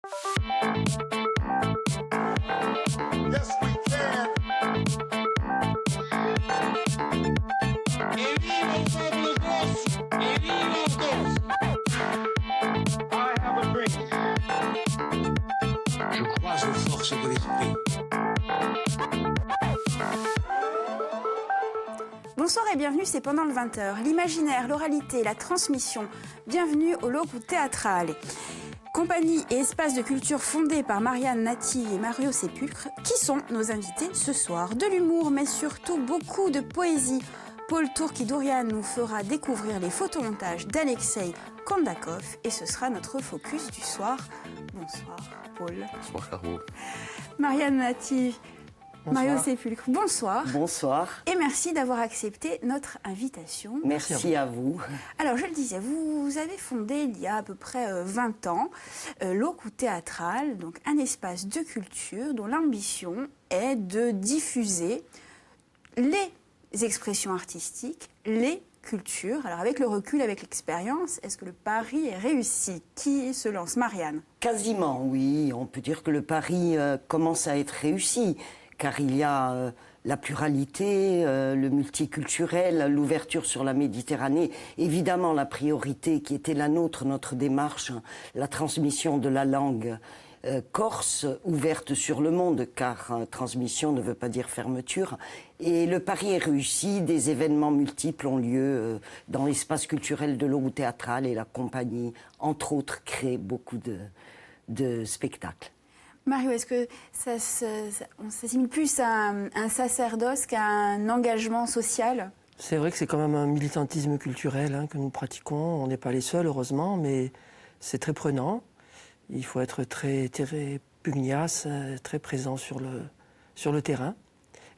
Yes, we can. ¡Que viva el pueblo gozo! ¡Que viva el gozo! I have a dream. Je crois aux forces de l'esprit. Bonsoir et bienvenue, c'est pendant le 20h. L'imaginaire, l'oralité, la transmission. Bienvenue au Locus Teatrale. Compagnie et espace de culture fondé par Marianne Native et Mario Sepulcre, qui sont nos invités ce soir. De l'humour, mais surtout beaucoup de poésie. Paul Tourki-Dourian nous fera découvrir les photomontages d'Alexei Kondakov et ce sera notre focus du soir. Bonsoir Paul. Bonsoir Caro. Marianne Native. Bonsoir. Mario Sepulcre, bonsoir. Bonsoir. Et merci d'avoir accepté notre invitation. Merci à vous. Alors, je le disais, vous avez fondé il y a à peu près 20 ans Locus Teatrale, donc un espace de culture dont l'ambition est de diffuser les expressions artistiques, les cultures. Alors, avec le recul, avec l'expérience, est-ce que le pari est réussi? Qui se lance? Marianne? Quasiment, oui. On peut dire que le pari commence à être réussi. Car il y a la pluralité, le multiculturel, l'ouverture sur la Méditerranée, évidemment la priorité qui était la nôtre, notre démarche, la transmission de la langue corse, ouverte sur le monde, car transmission ne veut pas dire fermeture. Et le pari est réussi, des événements multiples ont lieu dans l'espace culturel de Locus Teatrale et la compagnie, entre autres, crée beaucoup de spectacles. Mario, est-ce que on s'assimile plus à un sacerdoce qu'à un engagement social? C'est vrai que c'est quand même un militantisme culturel que nous pratiquons. On n'est pas les seuls, heureusement, mais c'est très prenant. Il faut être très pugnace, très présent sur le terrain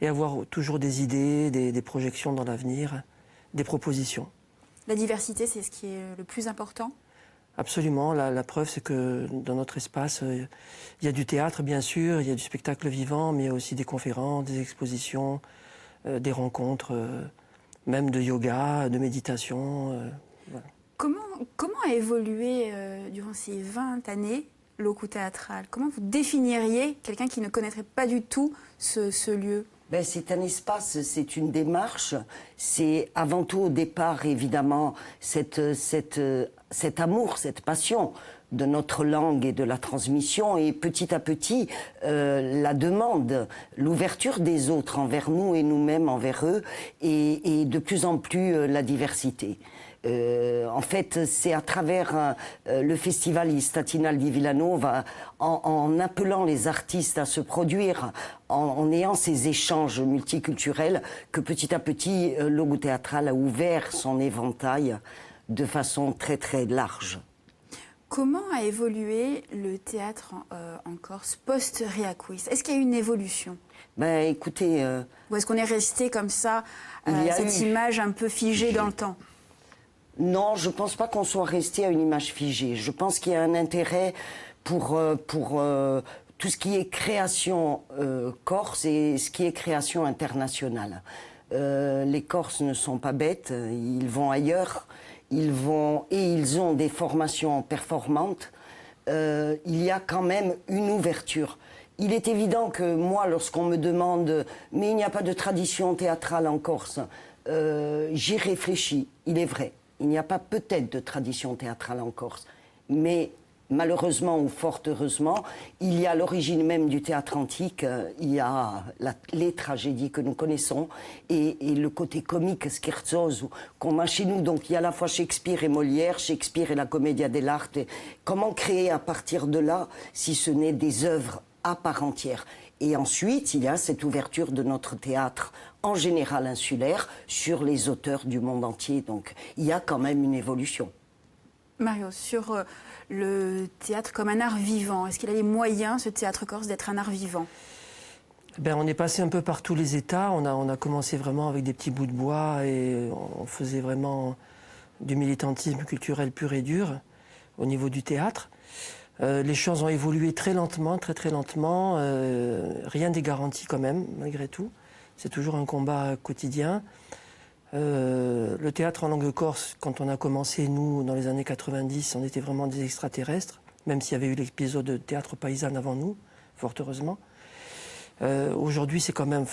et avoir toujours des idées, des projections dans l'avenir, des propositions. La diversité, c'est ce qui est le plus important? Absolument. La preuve, c'est que dans notre espace, il y a du théâtre, bien sûr, il y a du spectacle vivant, mais il y a aussi des conférences, des expositions, des rencontres, même de yoga, de méditation. Voilà. Comment a évolué durant ces 20 années Locus Teatrale? Comment vous définiriez quelqu'un qui ne connaîtrait pas du tout ce lieu? Ben, c'est un espace, c'est une démarche. C'est avant tout au départ, évidemment, cet amour, cette passion de notre langue et de la transmission. Et petit à petit, la demande, l'ouverture des autres envers nous et nous-mêmes envers eux. Et de plus en plus, la diversité. En fait, c'est à travers le festival Istatinal di Villanova, en appelant les artistes à se produire, en ayant ces échanges multiculturels, que petit à petit, Locus Teatrale a ouvert son éventail de façon très très large. Comment a évolué le théâtre en Corse post-Riaquis? Est-ce qu'il y a eu une évolution? Ben, écoutez... Ou est-ce qu'on est resté comme ça, cette image un peu figée dans le temps? Non, je ne pense pas qu'on soit resté à une image figée. Je pense qu'il y a un intérêt pour tout ce qui est création corse et ce qui est création internationale. Les Corses ne sont pas bêtes, ils vont ailleurs, ils ont des formations performantes. Il y a quand même une ouverture. Il est évident que moi, lorsqu'on me demande « mais il n'y a pas de tradition théâtrale en Corse », j'y réfléchis, il est vrai. Il n'y a pas peut-être de tradition théâtrale en Corse, mais malheureusement ou fort heureusement, il y a l'origine même du théâtre antique, il y a les tragédies que nous connaissons et le côté comique, scherzoso, qu'on a chez nous. Donc il y a à la fois Shakespeare et Molière, Shakespeare et la Commedia dell'arte. Comment créer à partir de là, si ce n'est des œuvres à part entière? Et ensuite, il y a cette ouverture de notre théâtre, en général insulaire, sur les auteurs du monde entier. Donc, il y a quand même une évolution. Mario, sur le théâtre comme un art vivant, est-ce qu'il a les moyens, ce théâtre corse, d'être un art vivant? Ben, on est passé un peu par tous les états. On a commencé vraiment avec des petits bouts de bois et on faisait vraiment du militantisme culturel pur et dur au niveau du théâtre. Les choses ont évolué très lentement, très lentement. Rien n'est garanti quand même, malgré tout. C'est toujours un combat quotidien. Le théâtre en langue corse, quand on a commencé, nous, dans les années 90, on était vraiment des extraterrestres. même s'il y avait eu l'épisode de théâtre paysanne avant nous, fort heureusement. Aujourd'hui, c'est quand même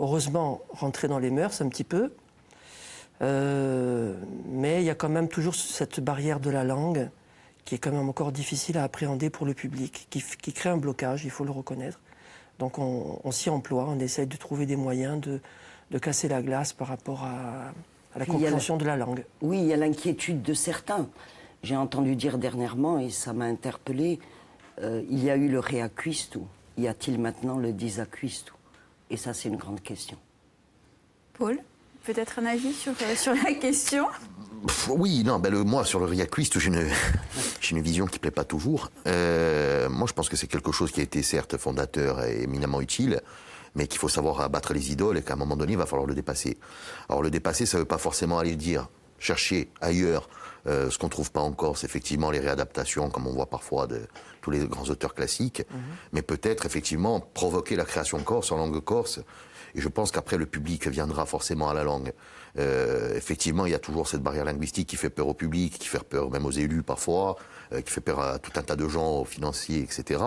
heureusement, rentré dans les mœurs un petit peu. Mais il y a quand même toujours cette barrière de la langue qui est quand même encore difficile à appréhender pour le public, qui crée un blocage, il faut le reconnaître. Donc on s'y emploie, on essaye de trouver des moyens de casser la glace par rapport à la compréhension de la langue. Oui, il y a l'inquiétude de certains. J'ai entendu dire dernièrement, et ça m'a interpellé, il y a eu le reacuistu. Y a-t-il maintenant le disacuistu? Et ça, c'est une grande question. Paul, peut-être un avis sur la question? Oui, non, moi, sur le reacuistu, j'ai une vision qui ne plaît pas toujours. Moi, je pense que c'est quelque chose qui a été, certes, fondateur et éminemment utile, mais qu'il faut savoir abattre les idoles et qu'à un moment donné, il va falloir le dépasser. Alors, le dépasser, ça ne veut pas forcément aller dire chercher ailleurs ce qu'on ne trouve pas en Corse, effectivement, les réadaptations, comme on voit parfois de tous les grands auteurs classiques, mais peut-être, effectivement, provoquer la création corse en langue corse. Et je pense qu'après, le public viendra forcément à la langue. Effectivement, il y a toujours cette barrière linguistique qui fait peur au public, qui fait peur même aux élus parfois, qui fait peur à tout un tas de gens, aux financiers, etc.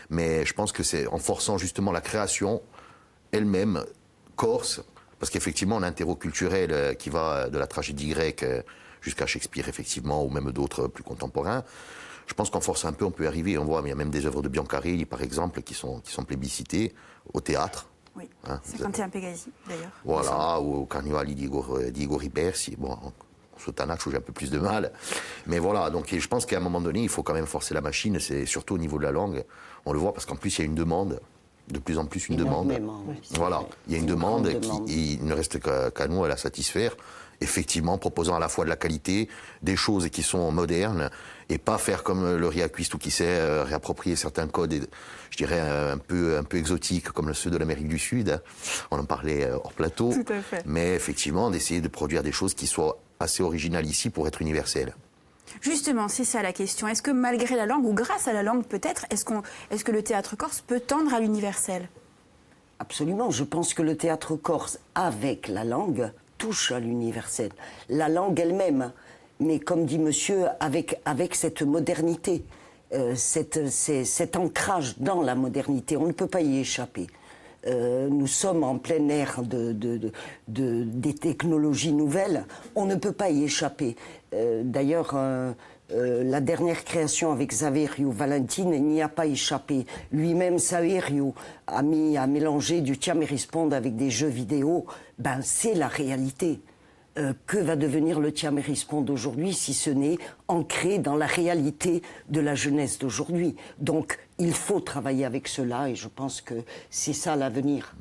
Mais je pense que c'est en forçant justement la création elle-même corse, parce qu'effectivement, on a un terreau culturel qui va de la tragédie grecque jusqu'à Shakespeare, effectivement, ou même d'autres plus contemporains. Je pense qu'en forçant un peu, on peut y arriver. On voit, il y a même des œuvres de Biancarelli, par exemple, qui sont plébiscitées au théâtre. Oui, Hein, 51 Pégasi, d'ailleurs. voilà, ou au Carnivali d'Igor Ribersi. Bon, sur Tanac, j'ai un peu plus de mal. Mais voilà, donc je pense qu'à un moment donné, il faut quand même forcer la machine. C'est surtout au niveau de la langue. On le voit parce qu'en plus, il y a une demande. De plus en plus, une demande. Oui, Voilà, vrai. il y a une C'est demande grande demande. il ne reste qu'à nous à la satisfaire. Effectivement, proposant à la fois de la qualité, des choses qui sont modernes, et pas faire comme le reacuistu qui sait réapproprier certains codes, je dirais un peu exotiques, comme ceux de l'Amérique du Sud. On en parlait hors plateau. Tout à fait. Mais effectivement, d'essayer de produire des choses qui soient assez originales ici pour être universelles. Justement, c'est ça la question. Est-ce que malgré la langue, ou grâce à la langue peut-être, est-ce que le théâtre corse peut tendre à l'universel? Absolument. Je pense que le théâtre corse, avec la langue, touche à l'universel. La langue elle-même, mais comme dit monsieur, avec cette modernité, cet ancrage dans la modernité. On ne peut pas y échapper. Nous sommes en plein air des technologies nouvelles. On ne peut pas y échapper. D'ailleurs, la dernière création avec Saverio Valentine n'y a pas échappé. Lui-même, Saverio a mélangé du Tiam et Risponde avec des jeux vidéo. Ben, c'est la réalité. Que va devenir le Tiam et Risponde aujourd'hui si ce n'est ancré dans la réalité de la jeunesse d'aujourd'hui? Donc, il faut travailler avec cela et je pense que c'est ça l'avenir.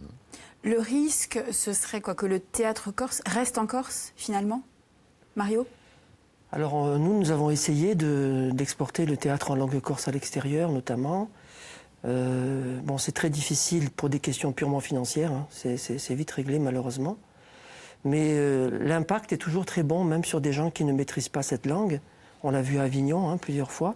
Le risque, ce serait quoi? Que le théâtre corse reste en Corse, finalement? Mario? Alors nous avons essayé d'exporter le théâtre en langue corse à l'extérieur notamment. Bon, c'est très difficile pour des questions purement financières, hein. C'est vite réglé malheureusement. Mais l'impact est toujours très bon, même sur des gens qui ne maîtrisent pas cette langue. On l'a vu à Avignon plusieurs fois.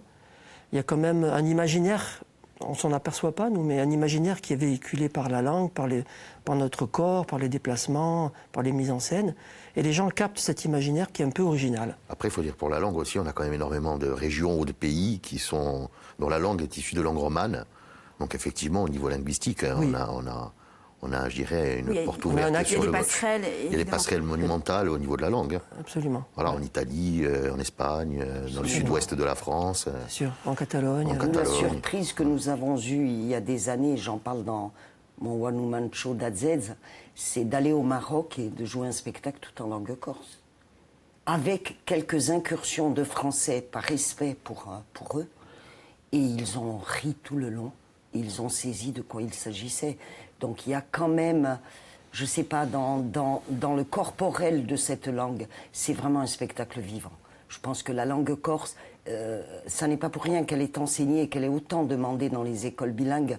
Il y a quand même un imaginaire, on ne s'en aperçoit pas nous, mais un imaginaire qui est véhiculé par la langue, par notre corps, par les déplacements, par les mises en scène. Et les gens captent cet imaginaire qui est un peu original. Après, il faut dire pour la langue aussi, on a quand même énormément de régions ou de pays dont la langue est issue de langue romane. Donc effectivement, au niveau linguistique, Oui. on a, je dirais, une Oui, porte on a ouverte un acte, il y a sur des le. passerelles, Il y a des évidemment. passerelles monumentales au niveau de la langue. Absolument. Voilà, en Italie, en Espagne, dans le sud-ouest de la France. Bien sûr, en Catalogne. En Catalogne. La surprise que nous avons eue il y a des années, j'en parle dans mon One Woman Show d'Adzez, c'est d'aller au Maroc et de jouer un spectacle tout en langue corse. Avec quelques incursions de français par respect pour eux. Et ils ont ri tout le long. Ils ont saisi de quoi il s'agissait. Donc il y a quand même, je ne sais pas, dans le corporel de cette langue, c'est vraiment un spectacle vivant. Je pense que la langue corse, ça n'est pas pour rien qu'elle est enseignée et qu'elle est autant demandée dans les écoles bilingues,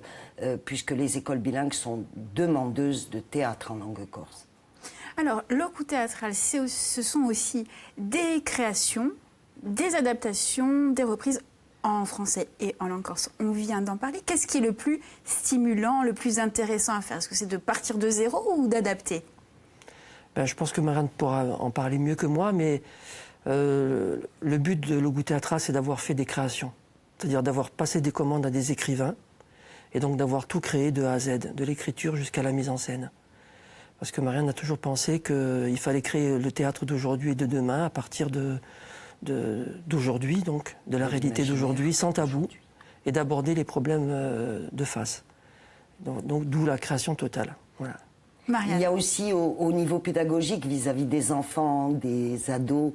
puisque les écoles bilingues sont demandeuses de théâtre en langue corse. Alors, l'Oku théâtral, ce sont aussi des créations, des adaptations, des reprises en français et en langue corse. On vient d'en parler. Qu'est-ce qui est le plus stimulant, le plus intéressant à faire? Est-ce que c'est de partir de zéro ou d'adapter? Je pense que Marianne pourra en parler mieux que moi, mais le but de l'Oku théâtral, c'est d'avoir fait des créations. c'est-à-dire d'avoir passé des commandes à des écrivains et donc d'avoir tout créé de A à Z, de l'écriture jusqu'à la mise en scène. Parce que Marianne a toujours pensé qu'il fallait créer le théâtre d'aujourd'hui et de demain à partir d'aujourd'hui, donc de la réalité d'aujourd'hui, sans tabou, et d'aborder les problèmes de face. Donc d'où la création totale. Voilà. Marianne. Il y a aussi au niveau pédagogique vis-à-vis des enfants, des ados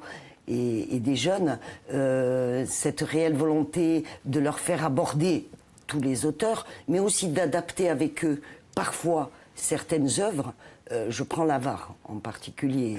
et des jeunes, cette réelle volonté de leur faire aborder tous les auteurs, mais aussi d'adapter avec eux parfois certaines œuvres. Je prends l'Avare en particulier,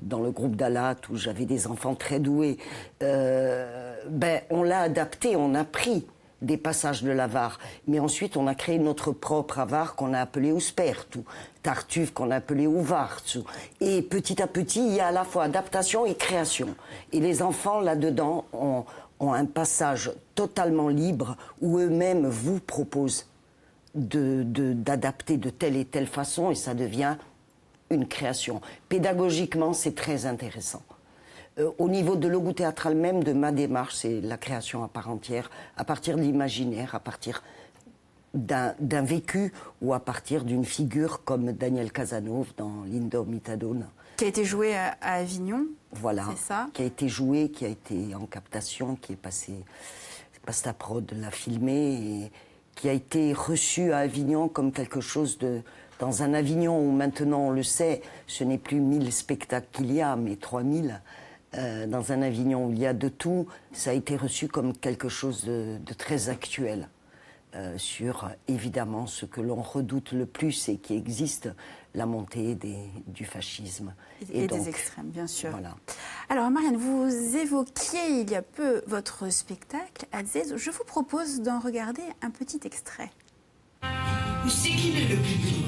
dans le groupe d'Alat où j'avais des enfants très doués. On l'a adapté, on a pris des passages de l'Avare, mais ensuite on a créé notre propre Avare qu'on a appelé Ouspertu, Tartuffe qu'on a appelé Ouvartu. Et petit à petit, il y a à la fois adaptation et création. Et les enfants là-dedans ont un passage totalement libre où eux-mêmes vous proposent d'adapter de telle et telle façon et ça devient une création. Pédagogiquement, c'est très intéressant. Au niveau de l'Ogout théâtral même, de ma démarche, c'est la création à part entière, à partir de l'imaginaire, à partir d'un vécu ou à partir d'une figure comme Daniel Casanova dans l'Indomitadone. Qui a été joué à Avignon. Voilà, c'est ça. Qui a été joué, qui a été en captation, qui est passé, Pastaprod l'a filmé, et qui a été reçu à Avignon comme quelque chose de... Dans un Avignon où maintenant, on le sait, ce n'est plus 1000 spectacles qu'il y a, mais 3000. Dans un Avignon où il y a de tout, ça a été reçu comme quelque chose de très actuel. Sur, évidemment, ce que l'on redoute le plus et qui existe, la montée du fascisme. Et donc, des extrêmes, bien sûr. Voilà. Alors, Marianne, vous évoquiez il y a peu votre spectacle à Zez. Je vous propose d'en regarder un petit extrait. Où c'est qu'il est le public?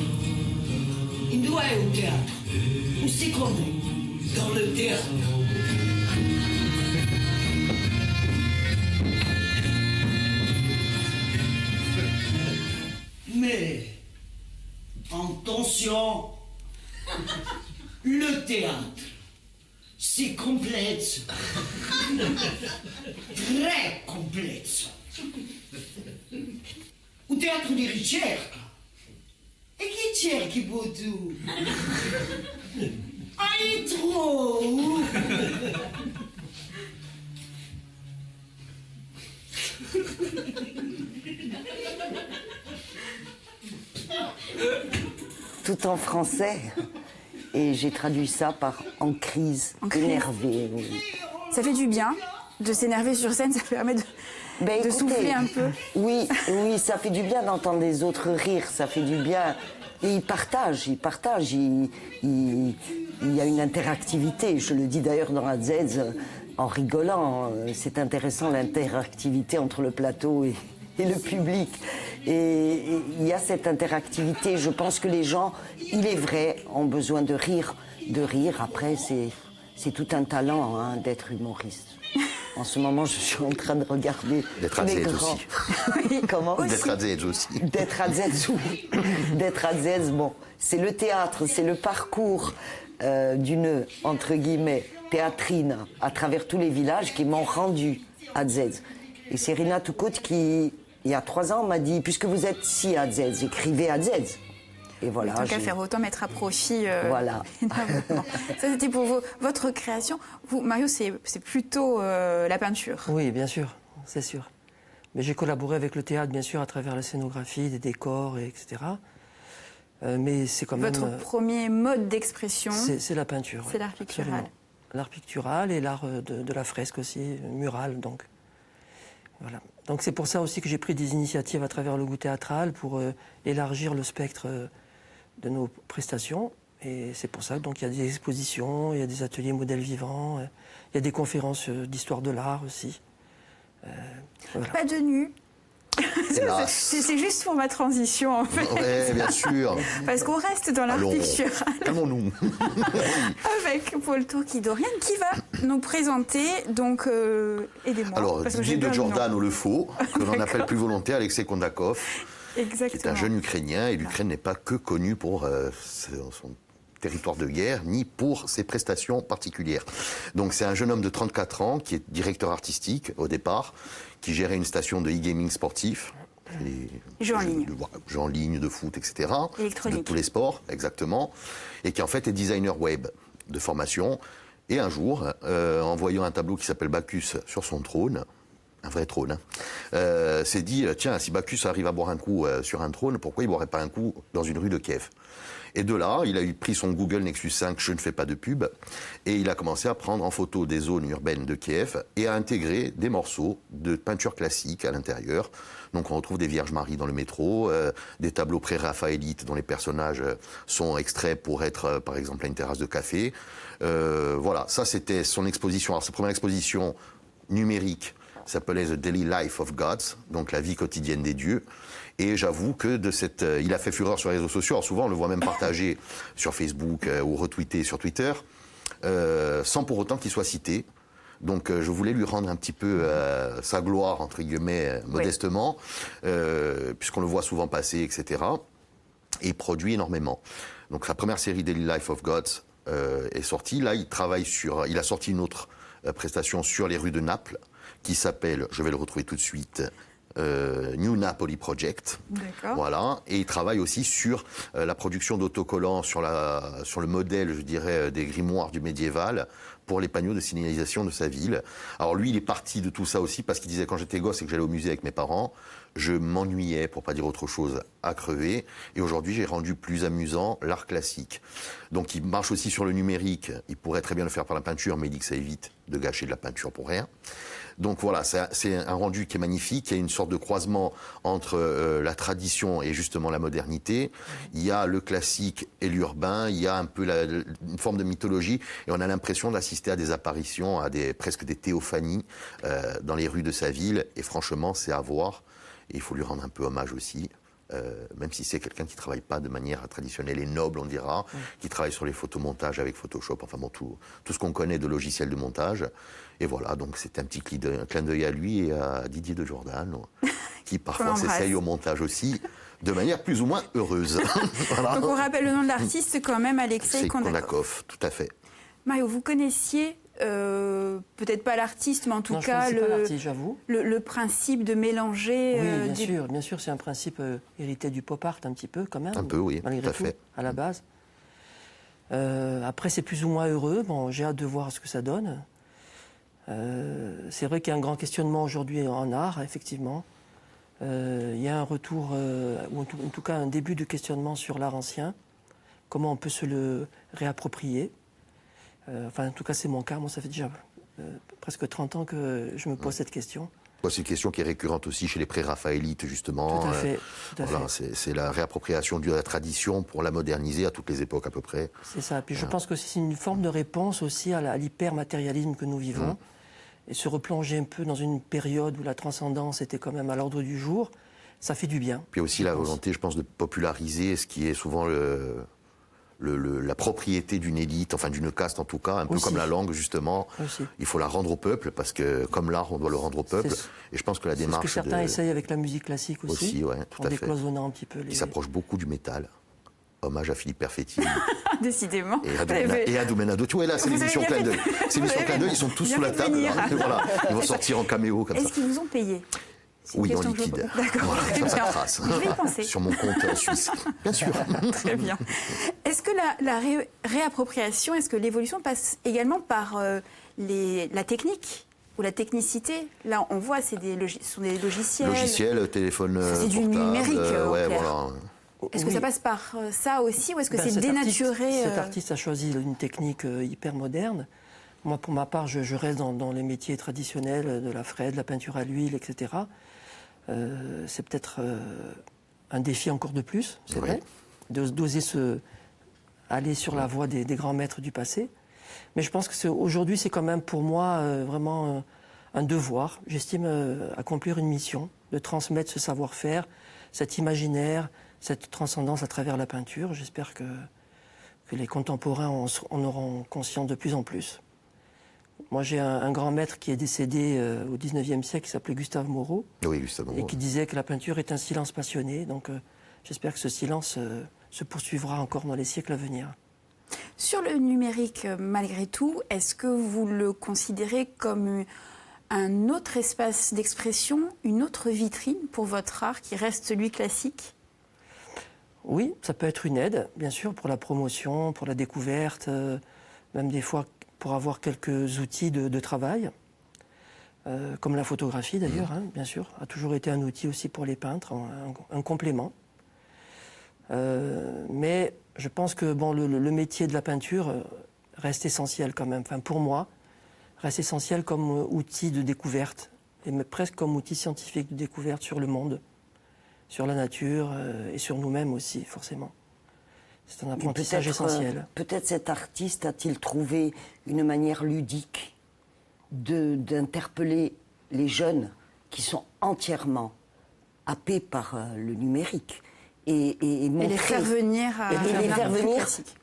Il doit être au théâtre. Où c'est qu'on est? Dans le théâtre. Mais, attention, le théâtre, c'est complexe. Très complexe. O teatro di ricerca. E chi cerchi tu? Hai trovo! Tout en français. Et j'ai traduit ça par en crise, énervé. Oui. Ça fait du bien de s'énerver sur scène, ça permet de Écoutez, souffler un peu. Oui, ça fait du bien d'entendre les autres rire, ça fait du bien. Et ils partagent. Il y a une interactivité. Je le dis d'ailleurs dans la Zez en rigolant. C'est intéressant l'interactivité entre le plateau et le public. Et il y a cette interactivité. Je pense que les gens, il est vrai, ont besoin de rire. Après, c'est tout un talent hein, d'être humoriste. En ce moment, je suis en train de regarder D'être à Zez aussi. Oui, comment D'être à Zez aussi. D'être à Zez, oui. D'être à Zez, bon, c'est le théâtre, c'est le parcours d'une, entre guillemets, théâtrine à travers tous les villages qui m'ont rendu à Zez. Et c'est Rina Toukout qui, il y a 3 ans, m'a dit, puisque vous êtes si à Zez, écrivez à Zez. Et voilà. Tant qu'à faire, autant mettre à profit. Voilà. Énormément. Ça, c'était pour votre création. Vous, Mario, c'est plutôt la peinture. Oui, bien sûr, c'est sûr. Mais j'ai collaboré avec le théâtre, bien sûr, à travers la scénographie, des décors, etc. Mais c'est quand même... Votre premier mode d'expression, c'est la peinture. c'est l'art pictural. Absolument. L'art pictural et l'art de la fresque aussi, murale, donc. Voilà. Donc c'est pour ça aussi que j'ai pris des initiatives à travers le goût théâtral pour élargir le spectre de nos prestations. Et c'est pour ça qu'il y a des expositions, il y a des ateliers modèles vivants, il y a des conférences d'histoire de l'art aussi. Voilà. Pas de nu. Hélas. C'est juste pour ma transition, en fait. Oui, bien sûr. Parce qu'on reste dans l'art Allons, pictural. calmons-nous. Avec Paul Tourki-Dorian qui va nous présenter, donc, aidez-moi. Alors, parce que Didier j'ai de peur du nom. Jordan ou le faux, que l'on appelle plus volontiers Alexei Kondakov, qui est Exactement. un jeune Ukrainien, et l'Ukraine n'est pas que connue pour son territoire de guerre, ni pour ses prestations particulières. Donc c'est un jeune homme de 34 ans qui est directeur artistique au départ, qui gérait une station de e-gaming sportif. Jeux en ligne. Jeux en ligne, de foot, etc. Électronique. De tous les sports, exactement. Et qui en fait est designer web de formation. Et un jour, en voyant un tableau qui s'appelle Bacchus sur son trône, un vrai trône, s'est dit, tiens, si Bacchus arrive à boire un coup sur un trône, pourquoi il ne boirait pas un coup dans une rue de Kiev? Et de là, il a pris son Google Nexus 5, je ne fais pas de pub, et il a commencé à prendre en photo des zones urbaines de Kiev et à intégrer des morceaux de peinture classique à l'intérieur. Donc on retrouve des Vierges Marie dans le métro, des tableaux pré-raphaélites dont les personnages sont extraits pour être, par exemple, à une terrasse de café. Voilà, ça c'était son exposition. Alors sa première exposition numérique s'appelait The Daily Life of Gods, donc la vie quotidienne des dieux. Et j'avoue que il a fait fureur sur les réseaux sociaux. Alors souvent, on le voit même partagé sur Facebook ou retweeté sur Twitter, sans pour autant qu'il soit cité. Donc je voulais lui rendre un petit peu sa gloire, entre guillemets, modestement, puisqu'on le voit souvent passer, etc. Et il produit énormément. Donc sa première série Daily Life of Gods est sortie. Là, il a sorti une autre prestation sur les rues de Naples, qui s'appelle, je vais le retrouver tout de suite, New Napoli Project. D'accord. Voilà. Et il travaille aussi sur la production d'autocollants sur le modèle, je dirais, des grimoires du médiéval pour les panneaux de signalisation de sa ville. Alors lui, il est parti de tout ça aussi parce qu'il disait quand j'étais gosse et que j'allais au musée avec mes parents, je m'ennuyais, pour pas dire autre chose, à crever. Et aujourd'hui, j'ai rendu plus amusant l'art classique. Donc il marche aussi sur le numérique. Il pourrait très bien le faire par la peinture, mais il dit que ça évite de gâcher de la peinture pour rien. Donc voilà, c'est un rendu qui est magnifique. Il y a une sorte de croisement entre la tradition et justement la modernité. Il y a le classique et l'urbain. Il y a un peu une forme de mythologie. Et on a l'impression d'assister à des apparitions, presque des théophanies dans les rues de sa ville. Et franchement, c'est à voir. Et il faut lui rendre un peu hommage aussi. Même si c'est quelqu'un qui ne travaille pas de manière traditionnelle et noble, on dira, qui travaille sur les photomontages avec Photoshop, enfin bon, tout ce qu'on connaît de logiciels de montage. Et voilà, donc c'est un petit clin d'œil à lui et à Didier de Jordan, qui parfois s'essaye au montage aussi, de manière plus ou moins heureuse. Voilà. Donc on rappelle le nom de l'artiste quand même, Alexei Kondakov. Kondakov, tout à fait. Mario, vous connaissiez, peut-être pas l'artiste, mais en tout Non, cas je connaissais pas l'artiste, j'avoue. le principe de mélanger... Oui, bien sûr, c'est un principe hérité du pop art un petit peu quand même. Un peu, oui, malgré tout à fait. À la base. Après, c'est plus ou moins heureux. Bon, j'ai hâte de voir ce que ça donne. C'est vrai qu'il y a un grand questionnement aujourd'hui en art, effectivement. Il y a un retour, ou en tout cas un début de questionnement sur l'art ancien. Comment on peut se le réapproprier. Enfin, en tout cas, c'est mon cas. Moi, ça fait déjà presque 30 ans que je me pose cette question. C'est une question qui est récurrente aussi chez les pré-raphaélites, justement. Tout à fait. Voilà, c'est la réappropriation de la tradition pour la moderniser à toutes les époques à peu près. C'est ça. Puis je pense que c'est une forme de réponse aussi à l'hypermatérialisme que nous vivons. Et se replonger un peu dans une période où la transcendance était quand même à l'ordre du jour, ça fait du bien. Puis aussi la volonté, je pense, de populariser ce qui est souvent la propriété d'une élite, enfin d'une caste en tout cas, un peu comme la langue justement. Aussi. Il faut la rendre au peuple parce que comme l'art, on doit le rendre au peuple. Et je pense que la démarche c'est ce que certains essayent avec la musique classique aussi, ouais, tout en à fait. décloisonnant un petit peu les... Qui s'approche beaucoup du métal. Hommage à Philippe Perfetti. Décidément. Et à Doumenado. Tu vois, là, c'est l'émission clin d'œil. C'est l'émission clin d'œil, ils sont tous sous la table. Là. Voilà. Ils vont sortir en caméo comme ça. Est-ce qu'ils vous ont payé? Oui, en liquide. D'accord, Voilà, très ça bien. trace. Je vais y penser. Sur mon compte suisse. Bien sûr. Très bien. Est-ce que la réappropriation, est-ce que l'évolution passe également par la technique ou la technicité? Là, on voit, ce sont des logiciels. Logiciel, téléphone portable. C'est du numérique, au ouais, clair. voilà. Est-ce que ça passe par ça aussi, ou est-ce que c'est cet dénaturé Cet artiste a choisi une technique hyper moderne. Moi, pour ma part, je reste dans les métiers traditionnels de la fraie, de la peinture à l'huile, etc. C'est peut-être un défi encore de plus, c'est vrai, d'oser aller sur la voie des grands maîtres du passé. Mais je pense que aujourd'hui, c'est quand même pour moi vraiment un devoir. J'estime accomplir une mission, de transmettre ce savoir-faire, cet imaginaire, cette transcendance à travers la peinture. J'espère que les contemporains en auront conscience de plus en plus. Moi, j'ai un grand maître qui est décédé au XIXe siècle, qui s'appelait Gustave Moreau, Oui, Gustave Moreau. et qui disait que la peinture est un silence passionné. Donc, j'espère que ce silence se poursuivra encore dans les siècles à venir. Sur le numérique, malgré tout, est-ce que vous le considérez comme un autre espace d'expression, une autre vitrine pour votre art qui reste celui classique ? Oui, ça peut être une aide, bien sûr, pour la promotion, pour la découverte, même des fois pour avoir quelques outils de travail, comme la photographie d'ailleurs, hein, bien sûr, a toujours été un outil aussi pour les peintres, un complément. Mais je pense que bon, le métier de la peinture reste essentiel quand même, enfin, pour moi, reste essentiel comme outil de découverte, et presque comme outil scientifique de découverte sur le monde, sur la nature et sur nous-mêmes aussi, forcément. C'est un apprentissage essentiel. Peut-être cet artiste a-t-il trouvé une manière ludique d'interpeller les jeunes qui sont entièrement happés par le numérique et les faire venir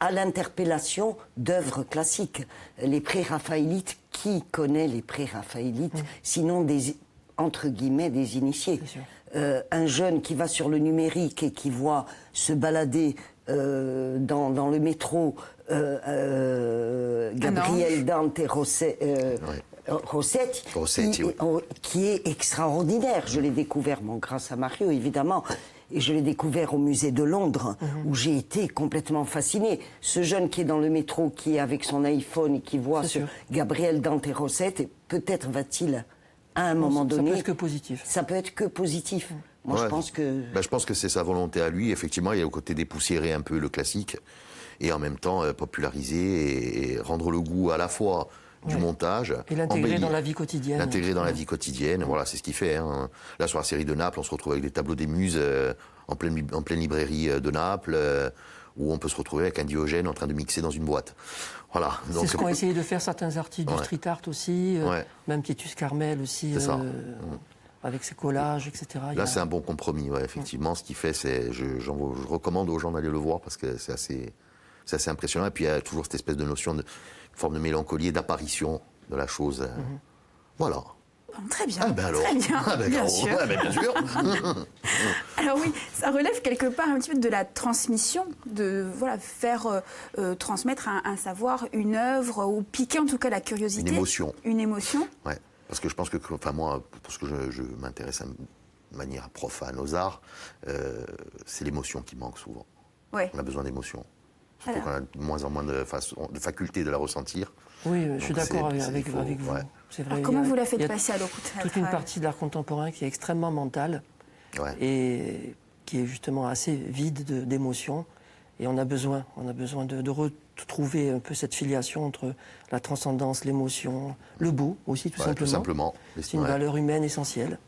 à l'interpellation d'œuvres classiques. Les pré-raphaélites, qui connaît les pré-raphaélites, sinon entre guillemets des initiés. Un jeune qui va sur le numérique et qui voit se balader dans le métro Gabriel Dante Rossetti, qui est extraordinaire. Je l'ai découvert, grâce à Mario évidemment, et je l'ai découvert au musée de Londres, où j'ai été complètement fascinée. Ce jeune qui est dans le métro, qui est avec son iPhone et qui voit Gabriel Dante Rossetti, peut-être va-t-il à un moment donné... Ça peut être que positif. Ça peut être que positif. Moi, je pense que... je pense que c'est sa volonté à lui. Effectivement, il y a au côté dépoussiérer un peu le classique et en même temps populariser et rendre le goût à la fois du montage. Et l'intégrer dans la vie quotidienne. L'intégrer dans la vie quotidienne, voilà, c'est ce qu'il fait. Hein. Là, sur la série de Naples, on se retrouve avec des tableaux des muses en pleine librairie de Naples, où on peut se retrouver avec un Diogène en train de mixer dans une boîte. Voilà. C'est ce qu'ont essayé de faire certains artistes du street art aussi, même Titus Carmel aussi, avec ses collages, etc. Là, c'est un bon compromis, effectivement. Ce qu'il fait, c'est, je recommande aux gens d'aller le voir parce que c'est assez impressionnant. Et puis, il y a toujours cette espèce de notion de forme de mélancolie et d'apparition de la chose. Voilà. Très bien, alors. très bien, bien sûr. Bien sûr. Alors oui, ça relève quelque part un petit peu de la transmission, de faire transmettre un savoir, une œuvre, ou piquer en tout cas la curiosité. Une émotion. Une émotion. Ouais, parce que je pense que, moi, parce que je m'intéresse de manière profane aux arts, c'est l'émotion qui manque souvent. Ouais. On a besoin d'émotion. Surtout qu'on a de moins en moins de faculté de la ressentir. Oui, je suis d'accord avec vous. C'est vrai. Alors comment vous la faites passer à l'eau théâtral ? Toute une partie de l'art contemporain qui est extrêmement mentale et qui est justement assez vide d'émotions. Et on a besoin de retrouver un peu cette filiation entre la transcendance, l'émotion, le beau aussi, tout simplement. Tout simplement. C'est une valeur humaine essentielle.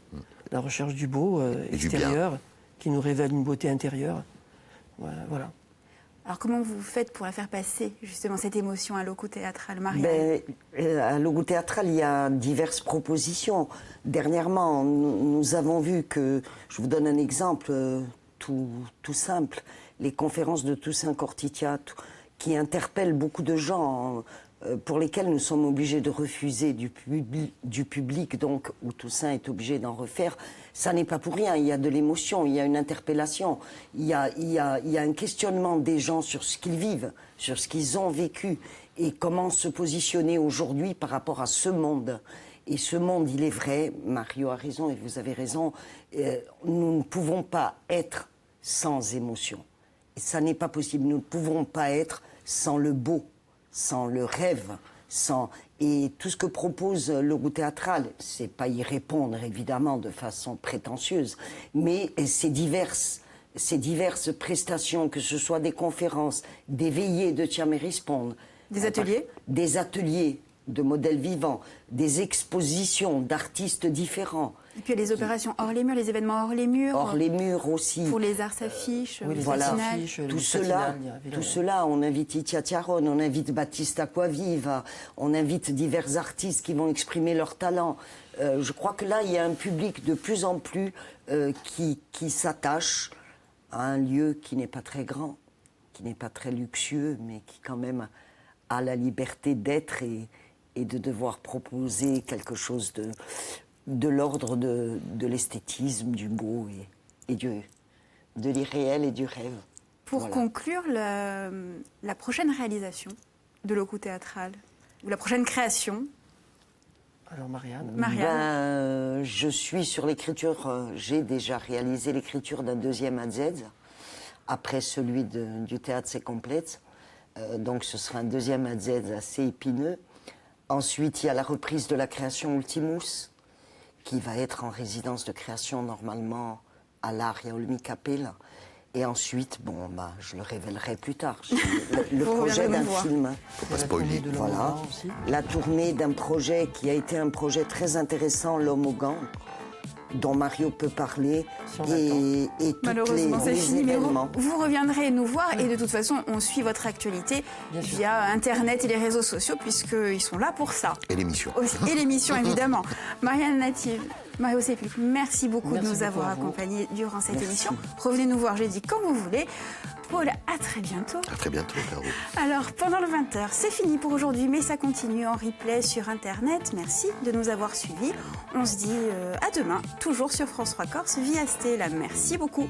La recherche du beau extérieur qui nous révèle une beauté intérieure. Voilà. Alors comment vous faites pour la faire passer, justement, cette émotion à l'Ogo Théâtral, Marianne ? À l'Ogo Théâtral, il y a diverses propositions. Dernièrement, nous avons vu que, je vous donne un exemple tout simple, les conférences de Toussaint Cortitia, qui interpellent beaucoup de gens, pour lesquels nous sommes obligés de refuser du public, donc où Toussaint est obligé d'en refaire. Ça n'est pas pour rien, il y a de l'émotion, il y a une interpellation, il y a un questionnement des gens sur ce qu'ils vivent, sur ce qu'ils ont vécu et comment se positionner aujourd'hui par rapport à ce monde. Et ce monde, il est vrai, Mario a raison et vous avez raison, nous ne pouvons pas être sans émotion. Et ça n'est pas possible, nous ne pouvons pas être sans le beau, sans le rêve, et tout ce que propose l'Ogo Théâtral, c'est pas y répondre évidemment de façon prétentieuse, mais ces diverses prestations, que ce soit des conférences, des veillées de Tiens mais répondre, des ateliers de modèles vivants, des expositions d'artistes différents. Et puis il y a les opérations hors les murs, les événements hors les murs. Hors les murs aussi. Pour les arts s'affichent, les affiches, tout cela, on invite Itia Tiaron, on invite Baptiste Acquaviva, on invite divers artistes qui vont exprimer leur talent. Je crois que là, il y a un public de plus en plus qui s'attache à un lieu qui n'est pas très grand, qui n'est pas très luxueux, mais qui quand même a la liberté d'être et de devoir proposer quelque chose de l'ordre de l'esthétisme, du beau et de l'irréel et du rêve. Pour Voilà. conclure, la prochaine réalisation de Locaux Théâtral, ou la prochaine création, Alors Marianne. Marianne. Je suis sur l'écriture, j'ai déjà réalisé l'écriture d'un deuxième AZ, après celui du théâtre C'est complète. Donc ce sera un deuxième AZ assez épineux. Ensuite, il y a la reprise de la création Ultimus, qui va être en résidence de création normalement à l'Art et à Olmi-Capelle. Et ensuite, je le révélerai plus tard. Le Vous projet reviendrez d'un nous voir. film. Faut pas spoiler. De l'homme Voilà. au gant aussi. La tournée d'un projet qui a été un projet très intéressant, L'Homme au gant, dont Mario peut parler. Si on Et tous Malheureusement, c'est les fini, mais événements. vous reviendrez nous voir et de toute façon, on suit votre actualité Bien sûr. via Internet et les réseaux sociaux puisqu'ils sont là pour ça. Et l'émission. Et l'émission, évidemment. Marianne Native, Mario Sépulcre, merci beaucoup Merci de nous beaucoup avoir à vous. accompagnés durant cette Merci. émission. Revenez nous voir jeudi quand vous voulez. Paul, à très bientôt. À très bientôt, Caro. Alors, pendant le 20h, c'est fini pour aujourd'hui, mais ça continue en replay sur Internet. Merci de nous avoir suivis. On se dit à demain, toujours sur France 3 Corse, via Stella. Merci beaucoup.